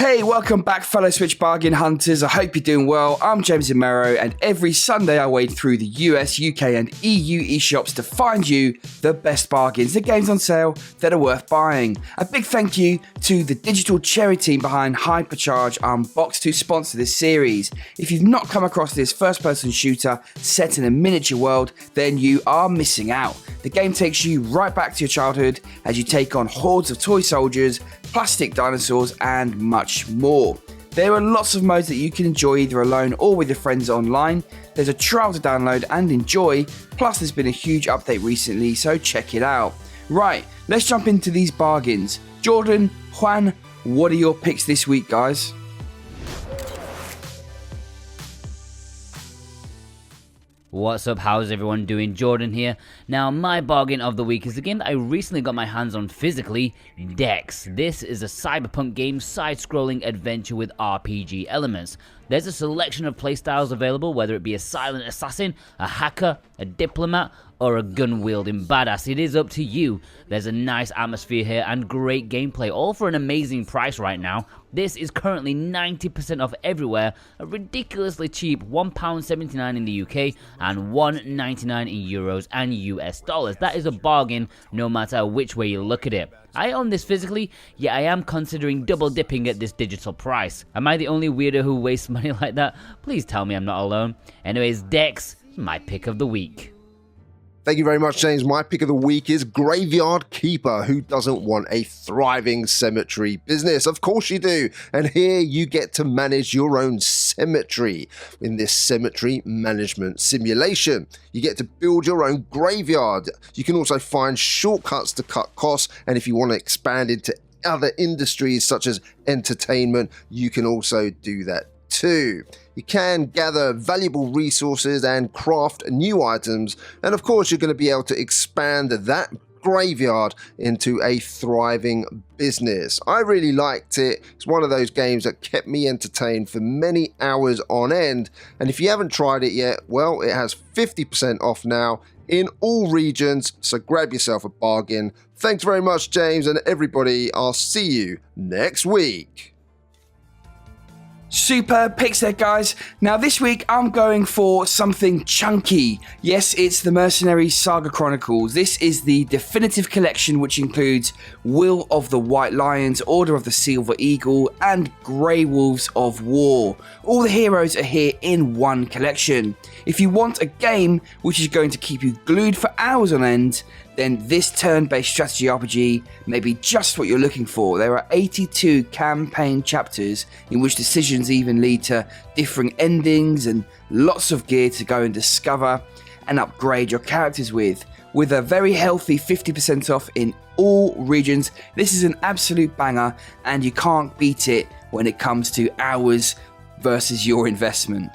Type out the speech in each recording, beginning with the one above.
Hey, welcome back fellow Switch bargain hunters, I hope you're doing well. I'm James Imero, and every Sunday I wade through the US, UK and EU eShops to find you the best bargains, the games on sale that are worth buying. A big thank you to the digital cherry team behind Hypercharge Unboxed who sponsor this series. If you've not come across this first-person shooter set in a miniature world, then you are missing out. The game takes you right back to your childhood as you take on hordes of toy soldiers, plastic dinosaurs and much more. There are lots of modes that you can enjoy either alone or with your friends online. There's a trial to download and enjoy, plus there's been a huge update recently, so check it out. Right, let's jump into these bargains. Jordan, Juan, what are your picks this week, guys? What's up, how's everyone doing? Jordan here. Now, my bargain of the week is a game that I recently got my hands on physically, Dex. This is a cyberpunk game, side-scrolling adventure with RPG elements. There's a selection of playstyles available, whether it be a silent assassin, a hacker, a diplomat, or a gun-wielding badass. It is up to you. There's a nice atmosphere here and great gameplay, all for an amazing price right now. This is currently 90% off everywhere, a ridiculously cheap £1.79 in the UK and £1.99 in euros and US dollars. That is a bargain no matter which way you look at it. I own this physically, yet I am considering double dipping at this digital price. Am I the only weirdo who wastes money like that? Please tell me I'm not alone. Anyways, Dex, my pick of the week. Thank you very much, James. My pick of the week is Graveyard Keeper. Who doesn't want a thriving cemetery business? Of course you do. And here you get to manage your own cemetery in this cemetery management simulation. You get to build your own graveyard. You can also find shortcuts to cut costs. And if you want to expand into other industries such as entertainment, you can also do that too. You can gather valuable resources and craft new items, and of course you're going to be able to expand that graveyard into a thriving business. I really liked it. It's one of those games that kept me entertained for many hours on end, and if you haven't tried it yet, well, it has 50% off now in all regions, so grab yourself a bargain. Thanks very much, James, and everybody, I'll see you next week. Superb picks there, guys. Now this week I'm going for something chunky. Yes, it's the Mercenaries Saga Chronicles. This is the definitive collection which includes Will of the White Lions, Order of the Silver Eagle and Grey Wolves of War. All the heroes are here in one collection. If you want a game which is going to keep you glued for hours on end, then this turn-based strategy RPG may be just what you're looking for. There are 82 campaign chapters in which decisions even lead to differing endings and lots of gear to go and discover and upgrade your characters with. With a very healthy 50% off in all regions, this is an absolute banger and you can't beat it when it comes to hours versus your investment.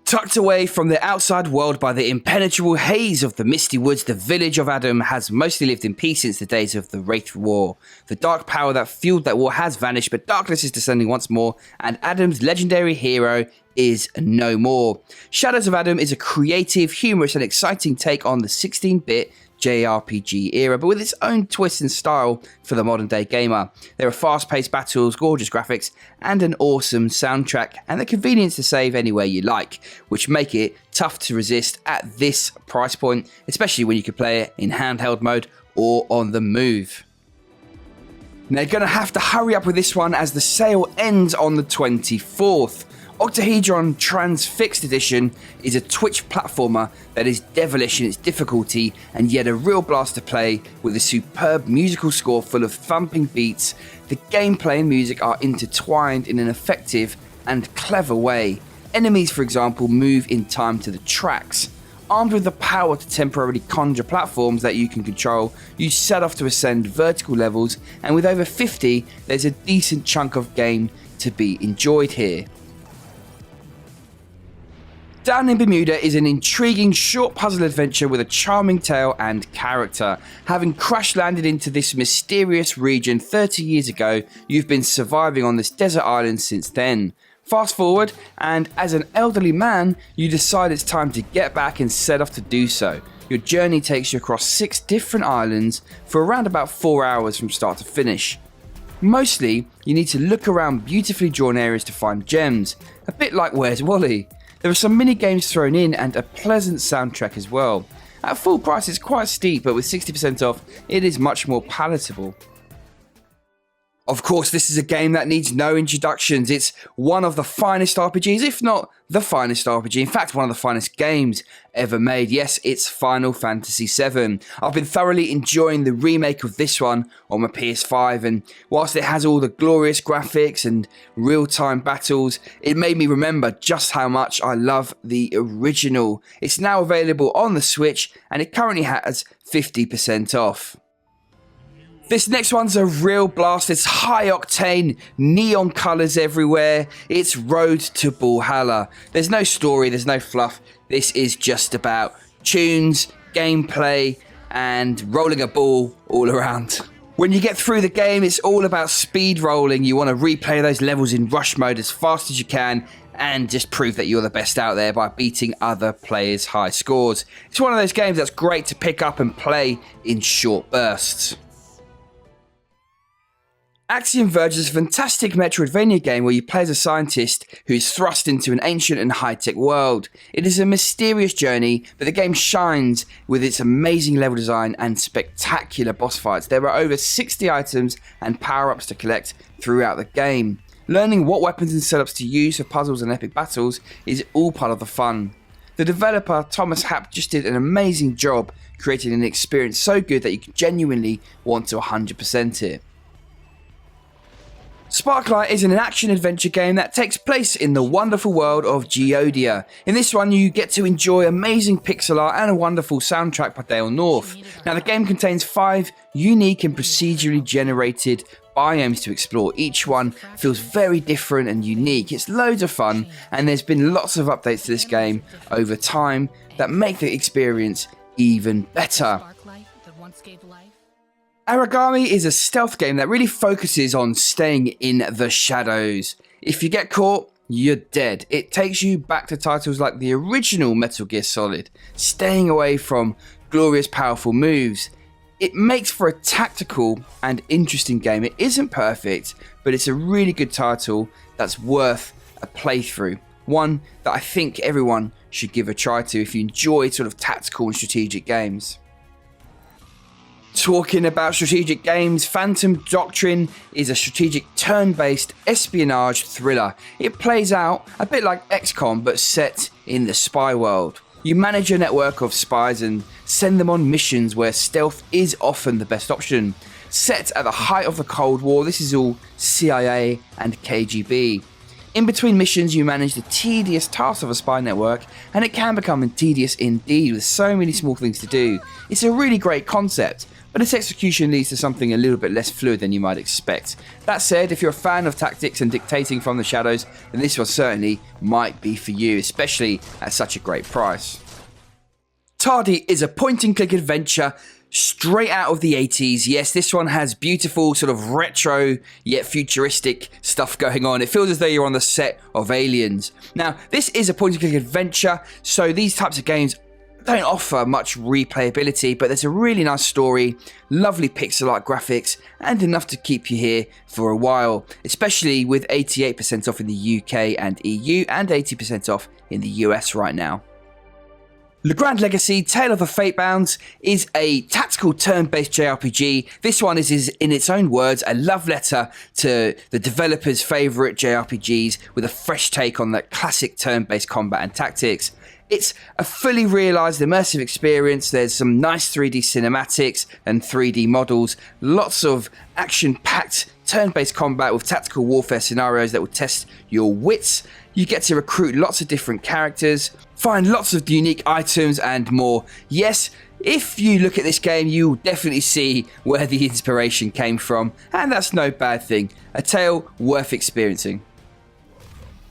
Tucked away from the outside world by the impenetrable haze of the misty woods, the village of Adam has mostly lived in peace since the days of the Wraith War. The dark power that fueled that war has vanished, but darkness is descending once more, and Adam's legendary hero is no more. Shadows of Adam is a creative, humorous, and exciting take on the 16-bit JRPG era, but with its own twist and style for the modern day gamer. There are fast-paced battles, gorgeous graphics, and an awesome soundtrack, and the convenience to save anywhere you like, which make it tough to resist at this price point, especially when you can play it in handheld mode or on the move. Now you're going to have to hurry up with this one as the sale ends on the 24th. Octahedron Transfixed Edition is a Twitch platformer that is devilish in its difficulty and yet a real blast to play with a superb musical score full of thumping beats. The gameplay and music are intertwined in an effective and clever way. Enemies, for example, move in time to the tracks. Armed with the power to temporarily conjure platforms that you can control, you set off to ascend vertical levels, and with over 50, there's a decent chunk of game to be enjoyed here. Down in Bermuda is an intriguing short puzzle adventure with a charming tale and character. Having crash landed into this mysterious region 30 years ago, you've been surviving on this desert island since then. Fast forward, and as an elderly man, you decide it's time to get back and set off to do so. Your journey takes you across 6 different islands for around about 4 hours from start to finish. Mostly, you need to look around beautifully drawn areas to find gems, a bit like Where's Wally? There are some mini games thrown in and a pleasant soundtrack as well. At full price it's quite steep, but with 60% off it is much more palatable. Of course, this is a game that needs no introductions. It's one of the finest RPGs, if not the finest RPG. In fact, one of the finest games ever made. Yes, it's Final Fantasy VII. I've been thoroughly enjoying the remake of this one on my PS5, and whilst it has all the glorious graphics and real-time battles, it made me remember just how much I love the original. It's now available on the Switch, and it currently has 50% off. This next one's a real blast. It's high octane, neon colours everywhere. It's Road to Ballhalla. There's no story, there's no fluff. This is just about tunes, gameplay, and rolling a ball all around. When you get through the game, it's all about speed rolling. You want to replay those levels in rush mode as fast as you can and just prove that you're the best out there by beating other players' high scores. It's one of those games that's great to pick up and play in short bursts. Axiom Verge is a fantastic Metroidvania game where you play as a scientist who is thrust into an ancient and high-tech world. It is a mysterious journey, but the game shines with its amazing level design and spectacular boss fights. There are over 60 items and power-ups to collect throughout the game. Learning what weapons and setups to use for puzzles and epic battles is all part of the fun. The developer, Thomas Happ, just did an amazing job creating an experience so good that you genuinely want to 100% it. Sparklite is an action-adventure game that takes place in the wonderful world of Geodia. In this one, you get to enjoy amazing pixel art and a wonderful soundtrack by Dale North. Now, the game contains 5 unique and procedurally generated biomes to explore. Each one feels very different and unique. It's loads of fun, and there's been lots of updates to this game over time that make the experience even better. Aragami is a stealth game that really focuses on staying in the shadows. If you get caught, you're dead. It takes you back to titles like the original Metal Gear Solid, staying away from glorious powerful moves. It makes for a tactical and interesting game. It isn't perfect, but it's a really good title that's worth a playthrough. One that I think everyone should give a try to if you enjoy sort of tactical and strategic games. Talking about strategic games, Phantom Doctrine is a strategic turn-based espionage thriller. It plays out a bit like XCOM but set in the spy world. You manage a network of spies and send them on missions where stealth is often the best option. Set at the height of the Cold War, this is all CIA and KGB. In between missions, you manage the tedious tasks of a spy network, and it can become tedious indeed with so many small things to do. It's a really great concept, but its execution leads to something a little bit less fluid than you might expect. That said, if you're a fan of tactics and dictating from the shadows, then this one certainly might be for you, especially at such a great price. Tardy is a point-and-click adventure straight out of the 80s. Yes, this one has beautiful sort of retro yet futuristic stuff going on. It feels as though you're on the set of Aliens. Now, this is a point-and-click adventure, so these types of games don't offer much replayability, but there's a really nice story, lovely pixel art graphics, and enough to keep you here for a while, especially with 88% off in the UK and EU and 80% off in the US right now. Legrand Legacy, Tale of the Fatebound is a tactical turn-based JRPG. This one is in its own words, a love letter to the developer's favourite JRPGs with a fresh take on that classic turn-based combat and tactics. It's a fully realised immersive experience. There's some nice 3D cinematics and 3D models, lots of action-packed turn-based combat with tactical warfare scenarios that will test your wits. You get to recruit lots of different characters, find lots of unique items and more. Yes, if you look at this game, you'll definitely see where the inspiration came from, and that's no bad thing. A tale worth experiencing.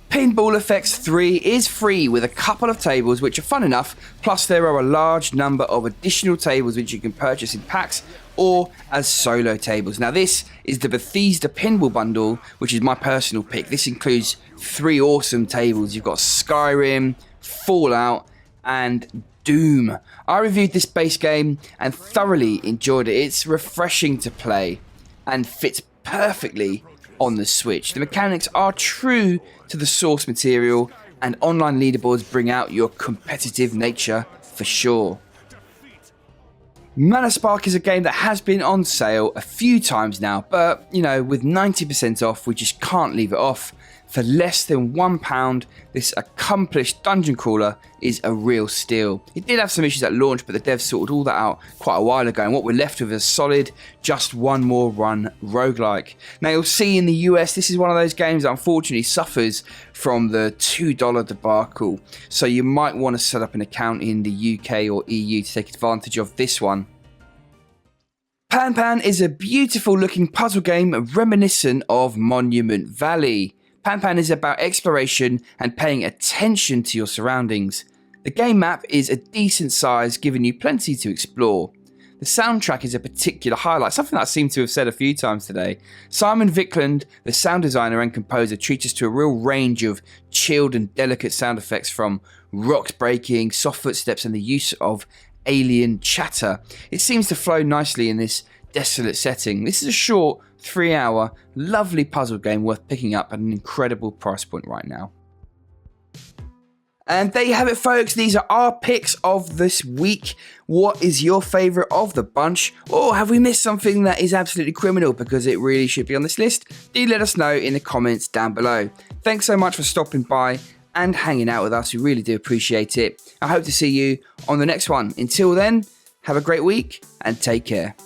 Pinball Effects 3 is free with a couple of tables which are fun enough, plus there are a large number of additional tables which you can purchase in packs or as solo tables. Now this is the Bethesda Pinball Bundle, which is my personal pick. This includes 3 awesome tables. You've got Skyrim, Fallout and Doom. I reviewed this base game and thoroughly enjoyed it. It's refreshing to play and fits perfectly on the Switch. The mechanics are true to the source material, and online leaderboards bring out your competitive nature for sure. Mana Spark is a game that has been on sale a few times now, but with 90% off, we just can't leave it off. For less than £1, this accomplished dungeon crawler is a real steal. It did have some issues at launch, but the devs sorted all that out quite a while ago, and what we're left with is a solid, just one more run roguelike. Now you'll see in the US, this is one of those games that unfortunately suffers from the $2 debacle, so you might want to set up an account in the UK or EU to take advantage of this one. Pan Pan is a beautiful looking puzzle game reminiscent of Monument Valley. Pan Pan is about exploration and paying attention to your surroundings. The game map is a decent size, giving you plenty to explore. The soundtrack is a particular highlight, something that I seem to have said a few times today. Simon Vickland, the sound designer and composer, treats us to a real range of chilled and delicate sound effects, from rocks breaking, soft footsteps, and the use of alien chatter. It seems to flow nicely in this desolate setting. This is a short 3-hour, lovely puzzle game worth picking up at an incredible price point right now. And there you have it, folks. These are our picks of this week. What is your favourite of the bunch? Or have we missed something that is absolutely criminal because it really should be on this list? Do let us know in the comments down below. Thanks so much for stopping by and hanging out with us. We really do appreciate it. I hope to see you on the next one. Until then, have a great week and take care.